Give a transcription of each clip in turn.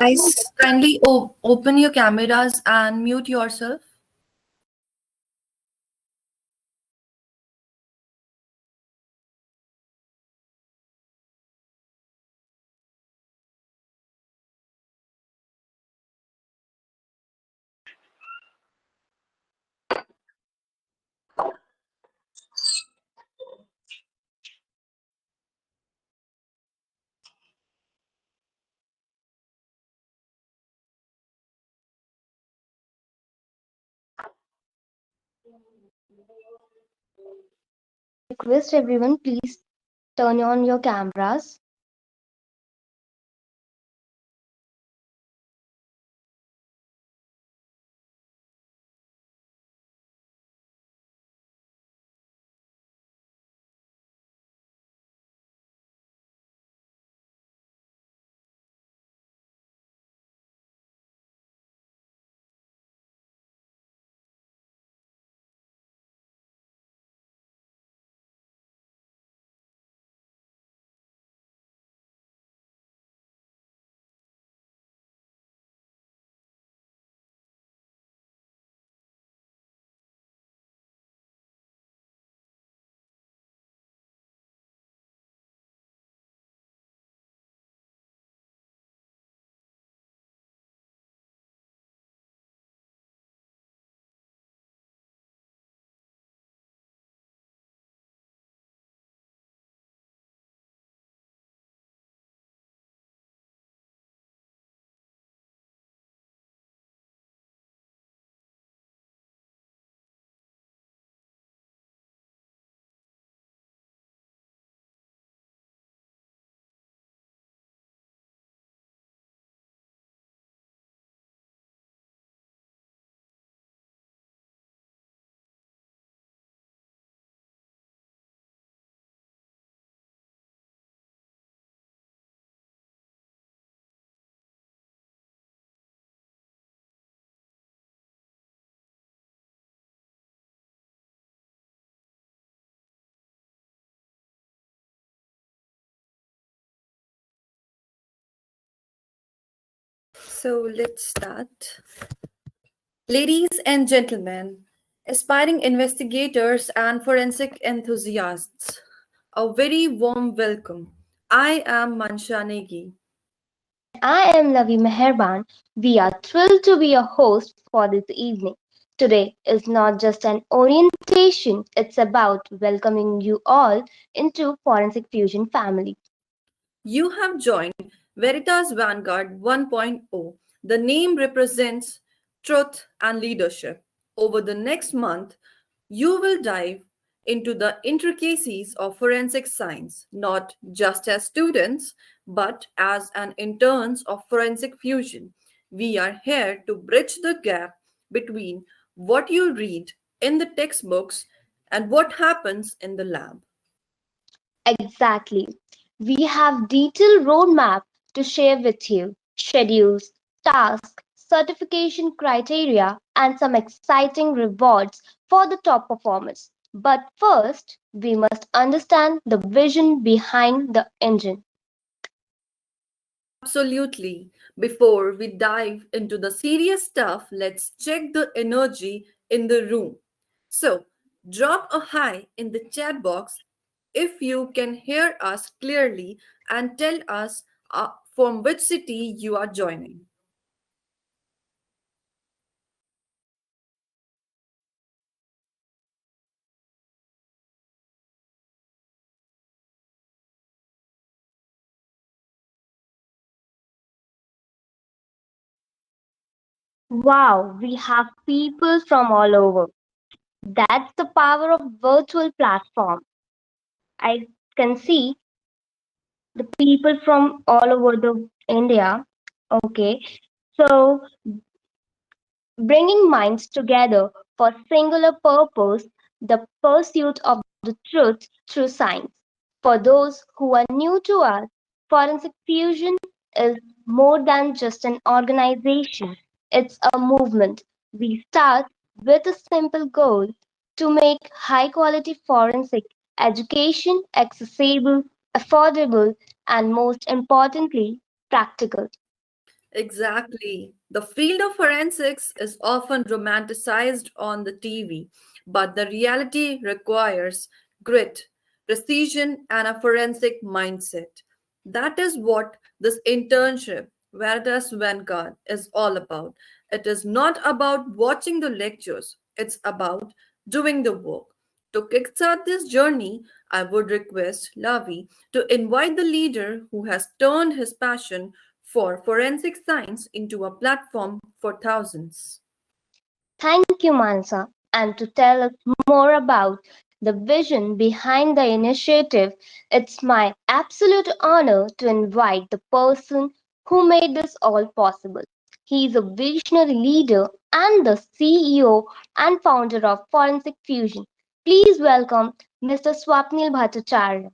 Guys, kindly open your cameras and mute yourself. Request everyone, please turn on your cameras. So let's start. Ladies and gentlemen, aspiring investigators and forensic enthusiasts, a very warm welcome. I am Mansha. And I am Lavi Meherban. We are thrilled to be your host for this evening. Today is not just an orientation, it's about welcoming you all into Forensic Fusion family. You have joined Veritas Vanguard 1.0. The name represents truth and leadership. Over the next month, you will dive into the intricacies of forensic science, not just as students, but as an interns of forensic fusion. We are here to bridge the gap between what you read in the textbooks and what happens in the lab. Exactly. We have detailed roadmap to share with you, schedules, tasks, certification criteria, and some exciting rewards for the top performers. But first, we must understand the vision behind the engine. Absolutely. Before we dive into the serious stuff, let's check the energy in the room. So, drop a hi in the chat box if you can hear us clearly and tell us from which city you are joining. Wow, we have people from all over. That's the power of virtual platform. I can see the people from all over the India. Okay, so bringing minds together for singular purpose, the pursuit of the truth through science. For those who are new to us, Forensic Fusion is more than just an organization, it's a movement. We start with a simple goal to make high quality forensic education accessible, affordable, and most importantly, practical. Exactly. The field of forensics is often romanticized on the TV, but the reality requires grit, precision, and a forensic mindset. That is what this internship, Veritas Vanguard, is all about. It is not about watching the lectures, it's about doing the work. To kickstart this journey, I would request Lavi to invite the leader who has turned his passion for forensic science into a platform for thousands. Thank you, Mansa. And to tell us more about the vision behind the initiative, it's my absolute honor to invite the person who made this all possible. He is a visionary leader and the CEO and founder of Forensic Fusion. Please welcome Mr. Swapnil Bhattacharya.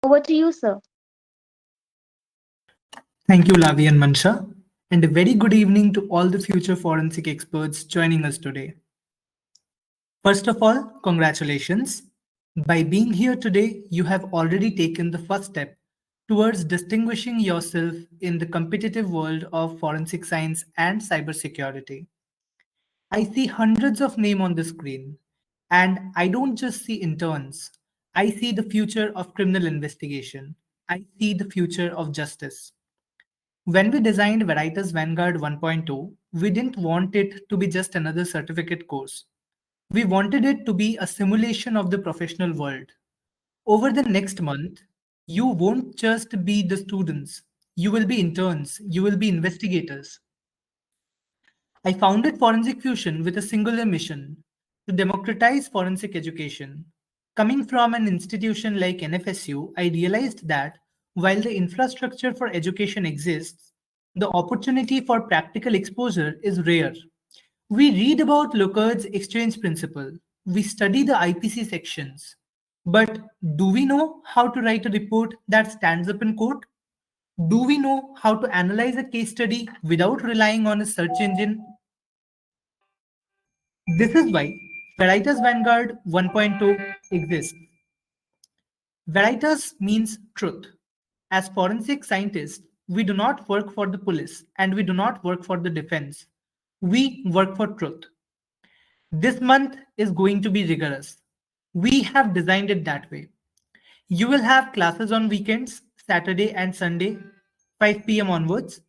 Over to you, sir. Thank you, Lavi and Mansha, and a very good evening to all the future forensic experts joining us today. First of all, congratulations. By being here today, you have already taken the first step towards distinguishing yourself in the competitive world of forensic science and cybersecurity. I see hundreds of names on the screen, and I don't just see interns. I see the future of criminal investigation. I see the future of justice. When we designed Veritas Vanguard 1.0, we didn't want it to be just another certificate course. We wanted it to be a simulation of the professional world. Over the next month, you won't just be the students, you will be interns, you will be investigators. I founded Forensic Fusion with a singular mission to democratize forensic education. Coming from an institution like NFSU, I realized that while the infrastructure for education exists, the opportunity for practical exposure is rare. We read about Locard's exchange principle, we study the IPC sections, but do we know how to write a report that stands up in court? Do we know how to analyze a case study without relying on a search engine? This is why Veritas Vanguard 1.0 exists. Veritas means truth. As forensic scientists, we do not work for the police and we do not work for the defense. We work for truth. This month is going to be rigorous. We have designed it that way. You will have classes on weekends, Saturday and Sunday, 5 p.m. onwards.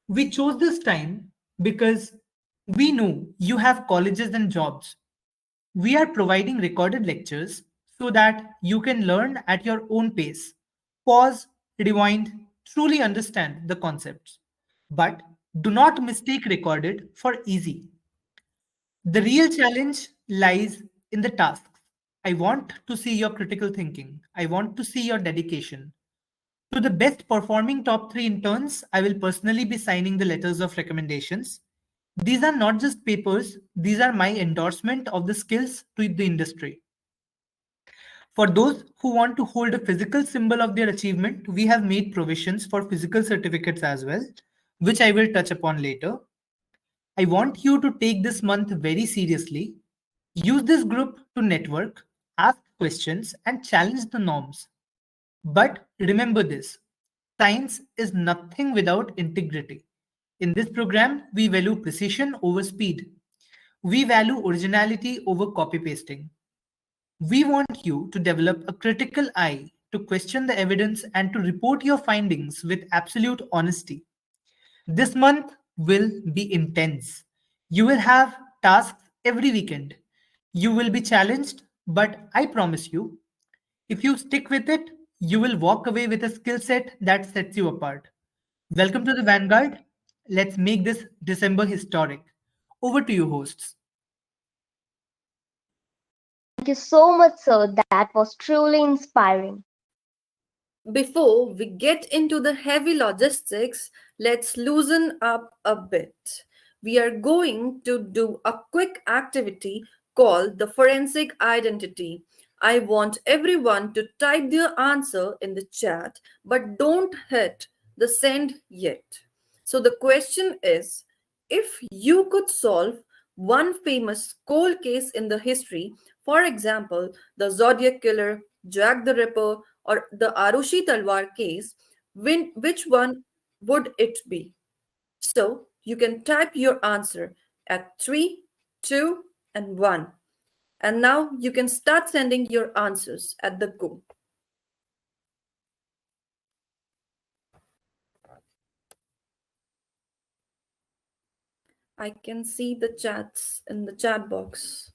We chose this time because we know you have colleges and jobs. We are providing recorded lectures so that you can learn at your own pace, pause, rewind, truly understand the concepts. But do not mistake recorded for easy. The real challenge lies in the tasks. I want to see your critical thinking. I want to see your dedication. To the best performing top 3 interns, I will personally be signing the letters of recommendations. These are not just papers, these are my endorsement of the skills to the industry. For those who want to hold a physical symbol of their achievement, we have made provisions for physical certificates as well, which I will touch upon later. I want you to take this month very seriously. Use this group to network, ask questions, and challenge the norms. But remember this, science is nothing without integrity. In this program, we value precision over speed. We value originality over copy pasting. We want you to develop a critical eye to question the evidence and to report your findings with absolute honesty. This month will be intense. You will have tasks every weekend. You will be challenged, but I promise you, if you stick with it, you will walk away with a skill set that sets you apart. Welcome to the Vanguard. Let's make this December historic. Over to you, hosts. Thank you so much, sir. That was truly inspiring. Before we get into the heavy logistics, let's loosen up a bit. We are going to do a quick activity called the forensic identity. I want everyone to type their answer in the chat, but don't hit the send yet. So the question is, if you could solve one famous cold case in the history, for example, the Zodiac Killer, Jack the Ripper, or the Arushi Talwar case, which one would it be? So you can type your answer at 3, 2, and 1. And now you can start sending your answers at the go. I can see the chats in the chat box.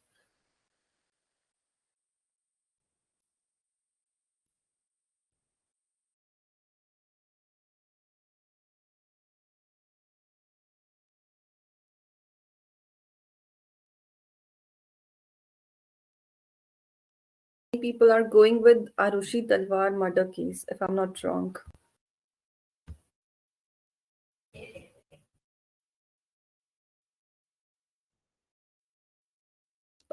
People are going with Arushi Talwar murder case, if I'm not wrong.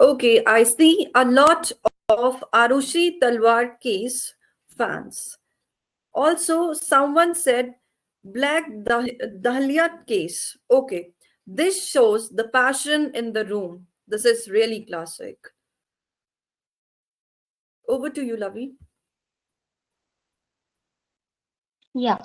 Okay, I see a lot of Arushi Talwar case fans. Also, someone said Black Dahlia case. Okay, this shows the passion in the room. This is really classic. Over to you, Lavi. Yeah.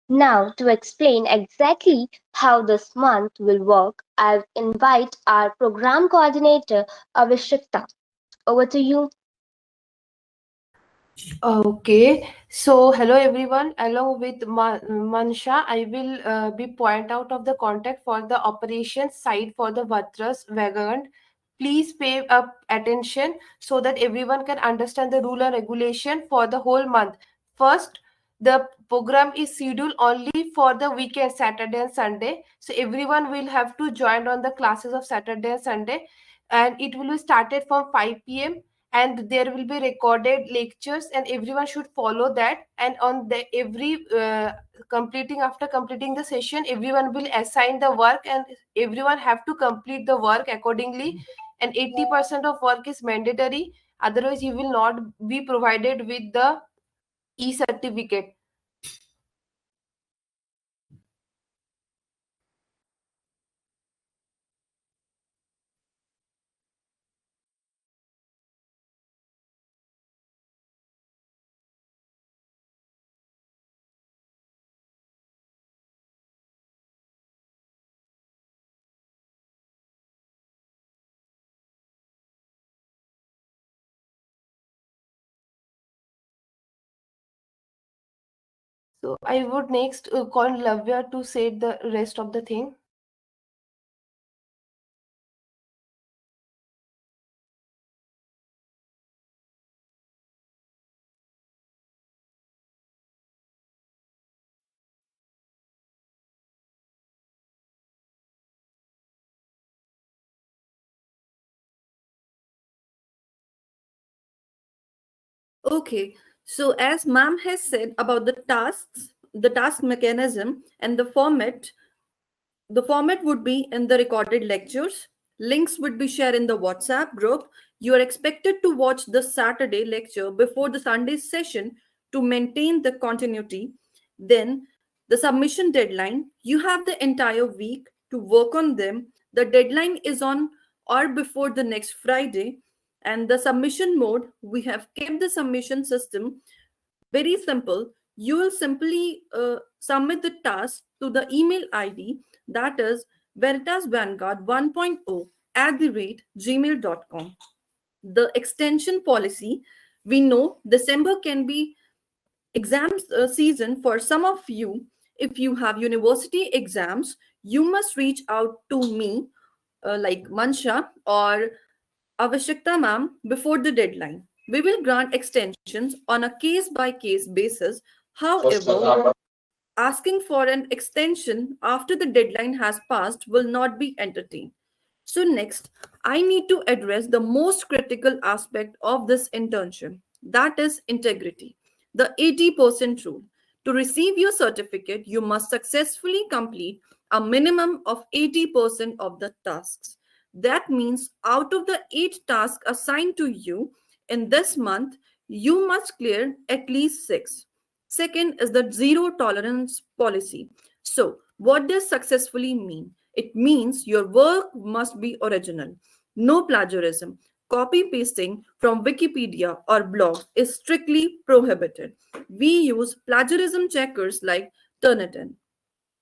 Now, to explain exactly how this month will work, I'll invite our program coordinator, Avishikta. Over to you. Okay, so hello everyone. Along with Mansha, I will be point out of the contact for the operations side for the Vatras Vanguard. Please pay up attention so that everyone can understand the rule and regulation for the whole month. First, the program is scheduled only for the weekend, Saturday and Sunday. So everyone will have to join on the classes of Saturday and Sunday, and it will be started from 5 p.m. and there will be recorded lectures and everyone should follow that, and on the every completing after completing the session everyone will assign the work and everyone have to complete the work accordingly, and 80% of work is mandatory, otherwise you will not be provided with the e-certificate. So I would next call Lavya to say the rest of the thing. Okay, so as ma'am has said about the tasks, the task mechanism and the format would be in the recorded lectures. Links would be shared in the WhatsApp group. You are expected to watch the Saturday lecture before the Sunday session to maintain the continuity. Then, the submission deadline, you have the entire week to work on them. The deadline is on or before the next Friday. And the submission mode, we have kept the submission system very simple. You will simply submit the task to the email ID, that is Veritas Vanguard 1.0 at the rate gmail.com. The extension policy, we know December can be exams season for some of you. If you have university exams, you must reach out to me, like Mansha or Avishikta ma'am, before the deadline. We will grant extensions on a case by case basis. However, asking for an extension after the deadline has passed will not be entertained. So, next, I need to address the most critical aspect of this internship, that is integrity, the 80% rule. To receive your certificate, you must successfully complete a minimum of 80% of the tasks. That means out of the 8 tasks assigned to you in this month, you must clear at least 6. Second is the zero tolerance policy. So, what does successfully mean? It means your work must be original. No plagiarism. Copy pasting from Wikipedia or blog is strictly prohibited. We use plagiarism checkers like Turnitin.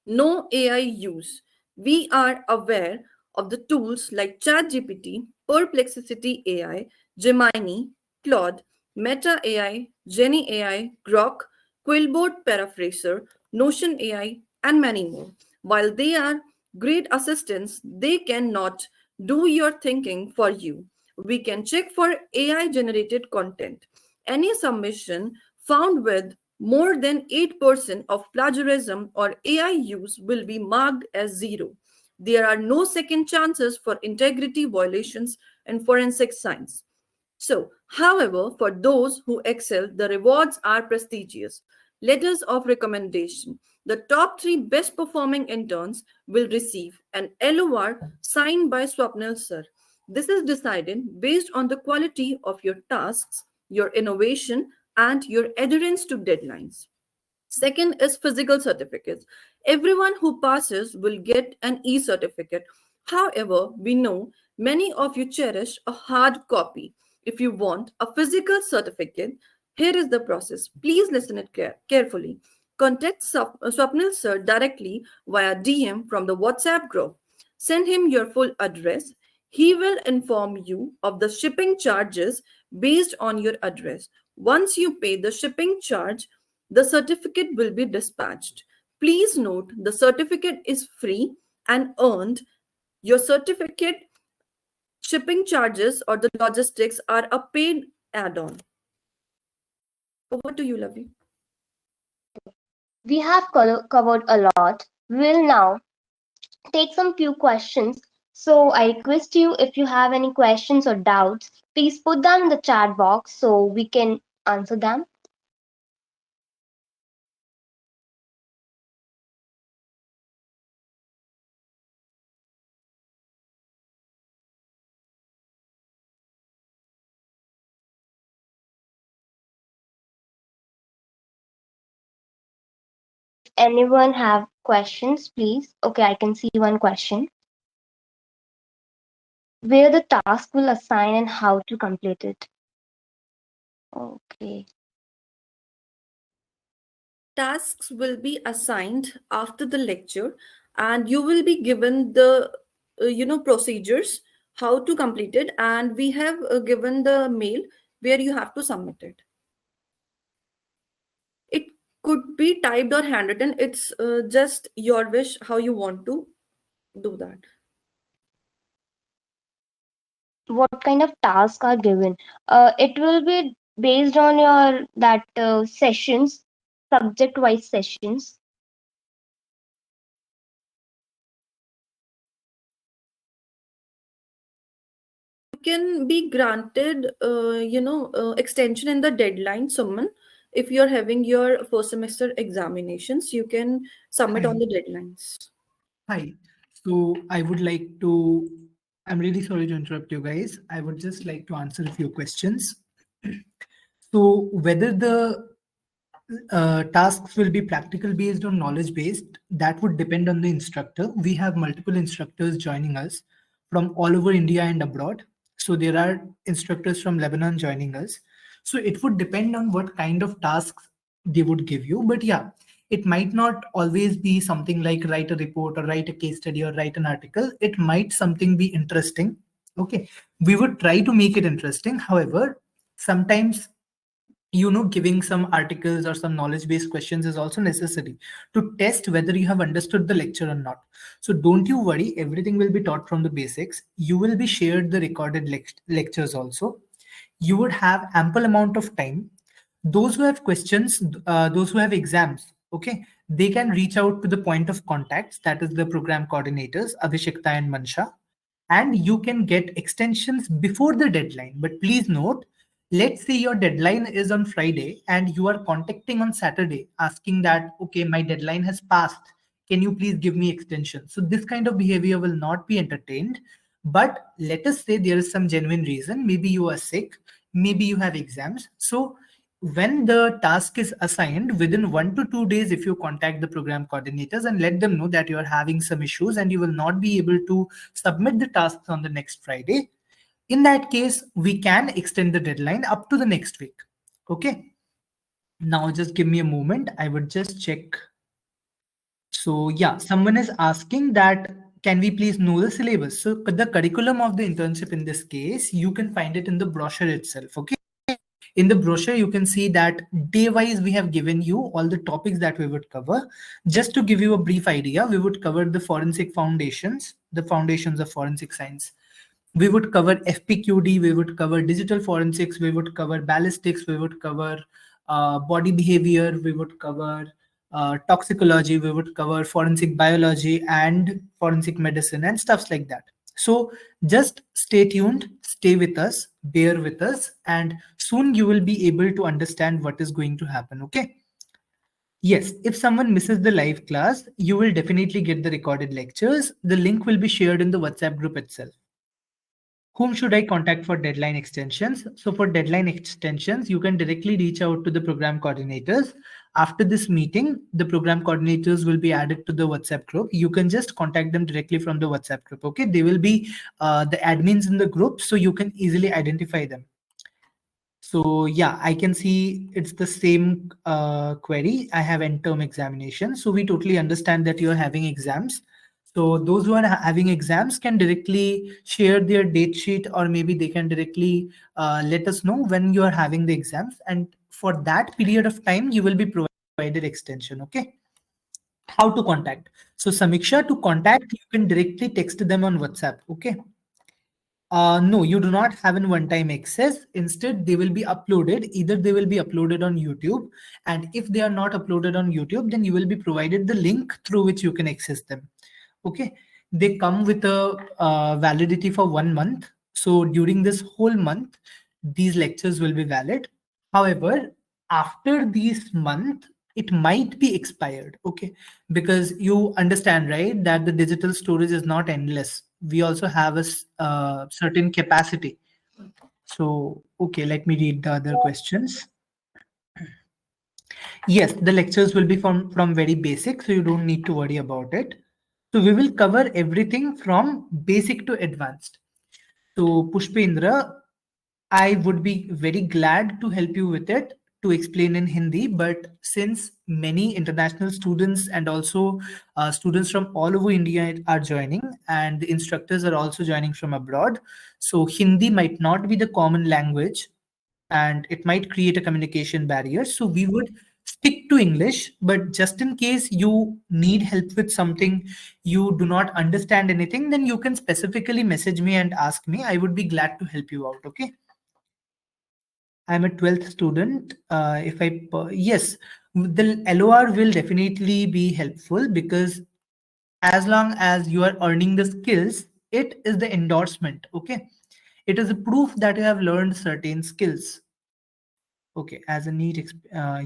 No AI use. We are aware of the tools like ChatGPT, Perplexity AI, Gemini, Claude, Meta AI, Genie AI, Grok, Quillboard Paraphraser, Notion AI, and many more. While they are great assistants, they cannot do your thinking for you. We can check for AI generated content. Any submission found with more than 8% of plagiarism or AI use will be marked as zero. There are no second chances for integrity violations in forensic science. So, however, for those who excel, the rewards are prestigious. Letters of recommendation. The top 3 best performing interns will receive an LOR signed by Swapnil sir. This is decided based on the quality of your tasks, your innovation, and your adherence to deadlines. Second is physical certificates. Everyone who passes will get an e certificate. However, we know many of you cherish a hard copy. If you want a physical certificate, here is the process. Please listen it carefully. Contact Swapnil sir directly via DM from the WhatsApp group. Send him your full address. He will inform you of the shipping charges based on your address. Once you pay the shipping charge, the certificate will be dispatched. Please note the certificate is free and earned. Your certificate shipping charges or the logistics are a paid add on. Over to you, Lavi. We have covered a lot. We'll now take some few questions. So I request you, if you have any questions or doubts, please put them in the chat box so we can answer them. Anyone have questions, please? Okay, I can see one question. Where the task will assign and how to complete it. Okay. Tasks will be assigned after the lecture, and you will be given the procedures how to complete it, and we have given the mail where you have to submit it. It could be typed or handwritten. It's just your wish how you want to do that. What kind of tasks are given? It will be based on your that sessions, subject wise sessions. You can be granted extension in the deadline, Suman. If you're having your first semester examinations, you can submit on Hi. the deadlines. Hi. So I would like to, I'm really sorry to interrupt you guys. I would just like to answer a few questions. So whether the tasks will be practical based or knowledge based, that would depend on the instructor. We have multiple instructors joining us from all over India and abroad. So there are instructors from Lebanon joining us. So it would depend on what kind of tasks they would give you. But yeah, it might not always be something like write a report or write a case study or write an article. It might something be interesting. Okay. We would try to make it interesting. However, sometimes giving some articles or some knowledge based questions is also necessary to test whether you have understood the lecture or not. So don't you worry, everything will be taught from the basics. You will be shared the recorded lectures also. You would have ample amount of time. Those who have questions, those who have exams, okay, they can reach out to the point of contacts, that is the program coordinators Avishikta and Mansha, and you can get extensions before the deadline. But please note, Let's say your deadline is on Friday and you are contacting on Saturday asking that, okay, my deadline has passed. Can you please give me extension? So this kind of behavior will not be entertained. But let us say there is some genuine reason. Maybe you are sick, maybe you have exams. So when the task is assigned, within 1 to 2 days, if you contact the program coordinators and let them know that you are having some issues and you will not be able to submit the tasks on the next Friday, in that case, we can extend the deadline up to the next week. Okay. Now just give me a moment. I would just check. So yeah, someone is asking that, can we please know the syllabus? So the curriculum of the internship in this case, you can find it in the brochure itself. Okay. In the brochure, you can see that day-wise we have given you all the topics that we would cover. Just to give you a brief idea, we would cover the forensic foundations, the foundations of forensic science. We would cover FPQD, we would cover digital forensics, we would cover ballistics, we would cover body behavior, we would cover toxicology, we would cover forensic biology and forensic medicine and stuffs like that. So just stay tuned, stay with us, bear with us, and soon you will be able to understand what is going to happen. Okay. Yes, if someone misses the live class, you will definitely get the recorded lectures. The link will be shared in the WhatsApp group itself. Whom should I contact for deadline extensions? So for deadline extensions, you can directly reach out to the program coordinators. After this meeting, the program coordinators will be added to the WhatsApp group. You can just contact them directly from the WhatsApp group. Okay, they will be the admins in the group, so you can easily identify them. So yeah, I can see it's the same query. I have end term examination. So we totally understand that you're having exams. So those who are having exams can directly share their date sheet, or maybe they can directly let us know when you are having the exams. And for that period of time, you will be provided extension. Okay. How to contact? So Samiksha, to contact, you can directly text them on WhatsApp. Okay. No, you do not have a one-time access. Instead, they will be uploaded. Either they will be uploaded on YouTube, and if they are not uploaded on YouTube, then you will be provided the link through which you can access them. Okay, they come with a validity for 1 month. So during this whole month, these lectures will be valid. However, after this month, it might be expired. Okay, because you understand, right, that the digital storage is not endless. We also have a certain capacity. So okay, let me read the other questions. Yes, the lectures will be from very basic, so you don't need to worry about it. So we will cover everything from basic to advanced. So Pushpendra, I would be very glad to help you with it, to explain in Hindi. But since many international students and also students from all over India are joining, and the instructors are also joining from abroad, so Hindi might not be the common language and it might create a communication barrier. So we would stick to English, but just in case you need help with something, you do not understand anything, then you can specifically message me and ask me. I would be glad to help you out. Okay. I'm a 12th student. Yes, the LOR will definitely be helpful, because as long as you are earning the skills, it is the endorsement. Okay. It is a proof that you have learned certain skills. Okay. As a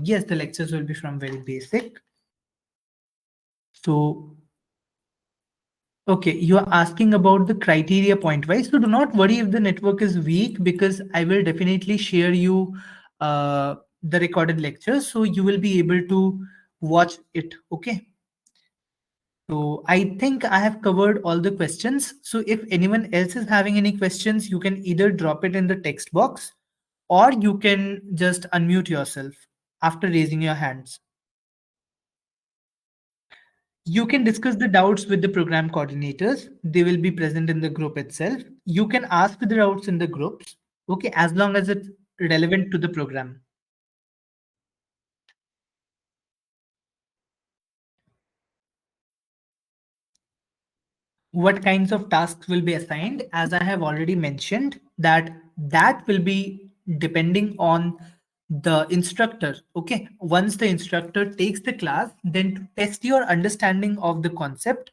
yes, the lectures will be from very basic. So okay, you are asking about the criteria point wise. So do not worry if the network is weak, because I will definitely share you the recorded lectures, so you will be able to watch it. Okay. So I think I have covered all the questions. So if anyone else is having any questions, you can either drop it in the text box, or you can just unmute yourself after raising your hands. You can discuss the doubts with the program coordinators. They will be present in the group itself. You can ask the doubts in the groups, okay, as long as it's relevant to the program. What kinds of tasks will be assigned? As I have already mentioned, that will be depending on the instructor. Okay, once the instructor takes the class, then to test your understanding of the concept,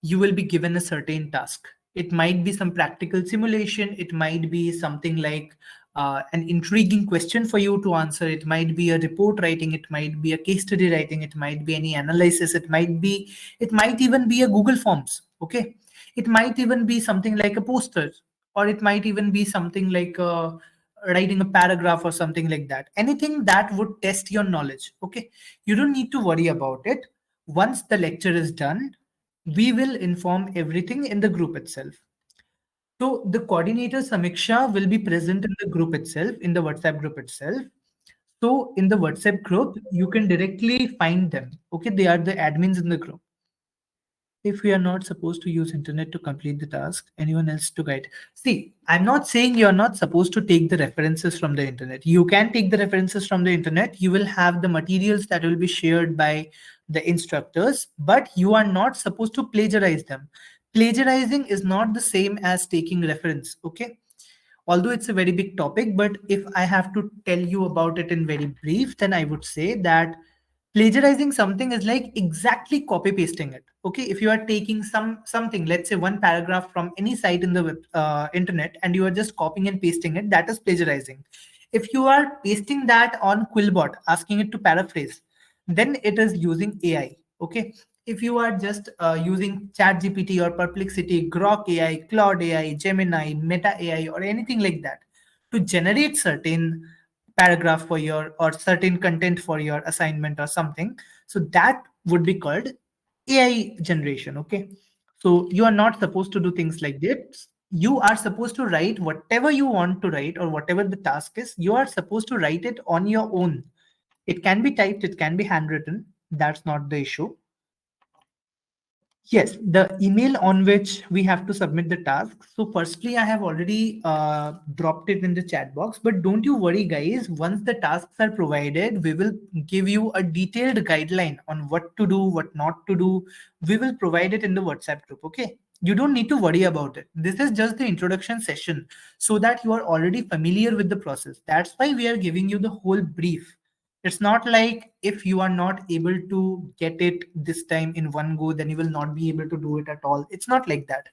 you will be given a certain task. It might be some practical simulation, it might be something like an intriguing question for you to answer. It might be a report writing, it might be a case study writing, it might be any analysis, it might even be a Google Forms. Okay, it might even be something like a poster, or it might even be something like writing a paragraph or something like that. Anything that would test your knowledge. Okay, you don't need to worry about it. Once the lecture is done, we will inform everything in the group itself. So the coordinator Samiksha will be present in the group itself, in the WhatsApp group itself. So in the WhatsApp group, you can directly find them. Okay, they are the admins in the group. If we are not supposed to use internet to complete the task, anyone else to guide. See, I'm not saying you're not supposed to take the references from the internet. You can take the references from the internet. You will have the materials that will be shared by the instructors, but you are not supposed to plagiarize them. Plagiarizing is not the same as taking reference. Okay, although it's a very big topic, but if I have to tell you about it in very brief, then I would say that plagiarizing something is like exactly copy pasting it. Okay, if you are taking something, let's say one paragraph from any site in the internet, and you are just copying and pasting it, that is plagiarizing. If you are pasting that on Quillbot, asking it to paraphrase, then it is using AI. Okay, if you are just using ChatGPT or Perplexity, Grok AI, Claude AI, Gemini, Meta AI, or anything like that to generate certain paragraph for your or certain content for your assignment or something, so that would be called AI generation. Okay, so you are not supposed to do things like this. You are supposed to write whatever you want to write, or whatever the task is, you are supposed to write it on your own. It can be typed, it can be handwritten, that's not the issue. Yes, the email on which we have to submit the task. So firstly, I have already dropped it in the chat box, but don't you worry, guys. Once the tasks are provided, we will give you a detailed guideline on what to do, what not to do. We will provide it in the WhatsApp group. Okay. You don't need to worry about it. This is just the introduction session so that you are already familiar with the process. That's why we are giving you the whole brief. It's not like if you are not able to get it this time in one go, then you will not be able to do it at all. It's not like that.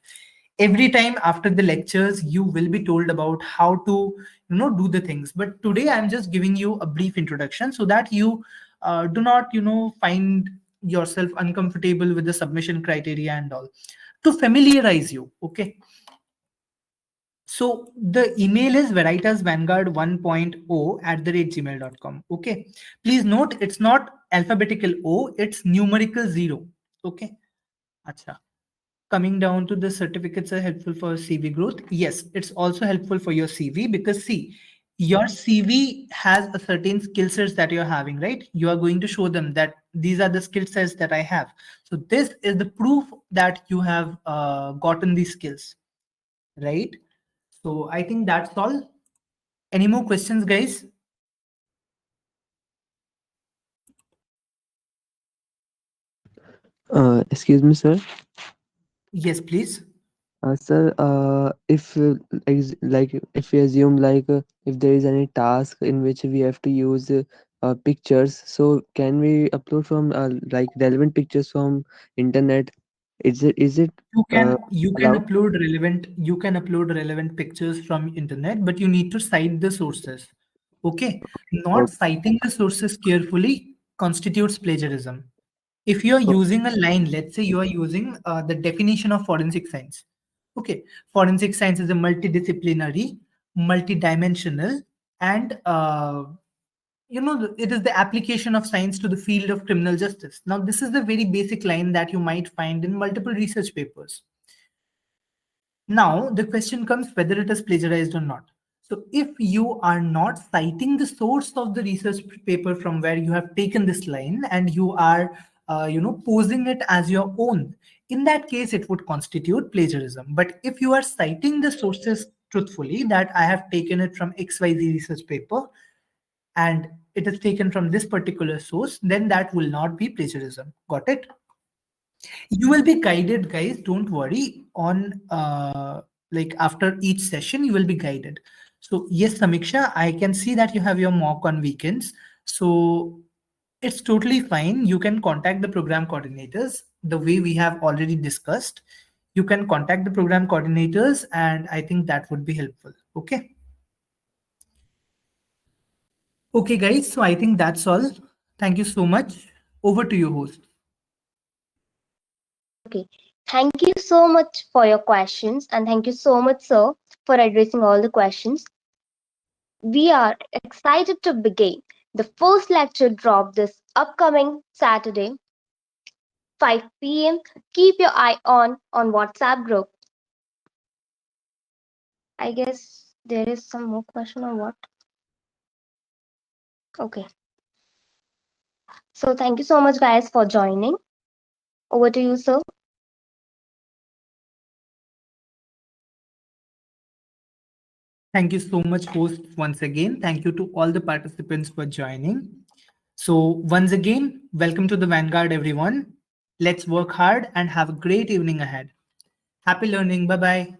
Every time after the lectures, you will be told about how to, do the things. But today I'm just giving you a brief introduction so that you do not, find yourself uncomfortable with the submission criteria and all, to familiarize you. Okay. So the email is veritasvanguard 1.0 @gmail.com. Okay. Please note it's not alphabetical O, it's numerical 0. Okay. Acha. Coming down to the certificates are helpful for CV growth. Yes, it's also helpful for your CV because see, your CV has a certain skill sets that you're having, right? You are going to show them that these are the skill sets that I have. So this is the proof that you have gotten these skills, right? So I think that's all. Any more questions, guys? Excuse me, sir. Yes, please. Sir, if if we assume if there is any task in which we have to use pictures, so can we upload from relevant pictures from internet? Is it You uh, can you can allowed? upload relevant you can upload relevant pictures from internet, but you need to cite the sources. Okay, not citing the sources carefully constitutes plagiarism. If you are using a line, let's say you are using the definition of forensic science. Okay, forensic science is a multidisciplinary, multidimensional, and it is the application of science to the field of criminal justice. Now this is the very basic line that you might find in multiple research papers. Now the question comes whether it is plagiarized or not. So if you are not citing the source of the research paper from where you have taken this line, and you are posing it as your own, in that case it would constitute plagiarism. But if you are citing the sources truthfully, that I have taken it from XYZ research paper and it is taken from this particular source, then that will not be plagiarism. Got it? You will be guided, guys. Don't worry. On like after each session, you will be guided. So yes, Samiksha, I can see that you have your mock on weekends. So it's totally fine. You can contact the program coordinators the way we have already discussed. You can contact the program coordinators, and I think that would be helpful. Okay. Okay, guys, so I think that's all. Thank you so much. Over to you, host. Okay. Thank you so much for your questions, and thank you so much, sir, for addressing all the questions. We are excited to begin. The first lecture drop this upcoming Saturday, 5 p.m. Keep your eye on WhatsApp group. I guess there is some more question or what? Okay. So thank you so much, guys, for joining. Over to you, sir. Thank you so much, host, once again. Thank you to all the participants for joining. So, once again, welcome to the Vanguard, everyone. Let's work hard and have a great evening ahead. Happy learning. Bye bye.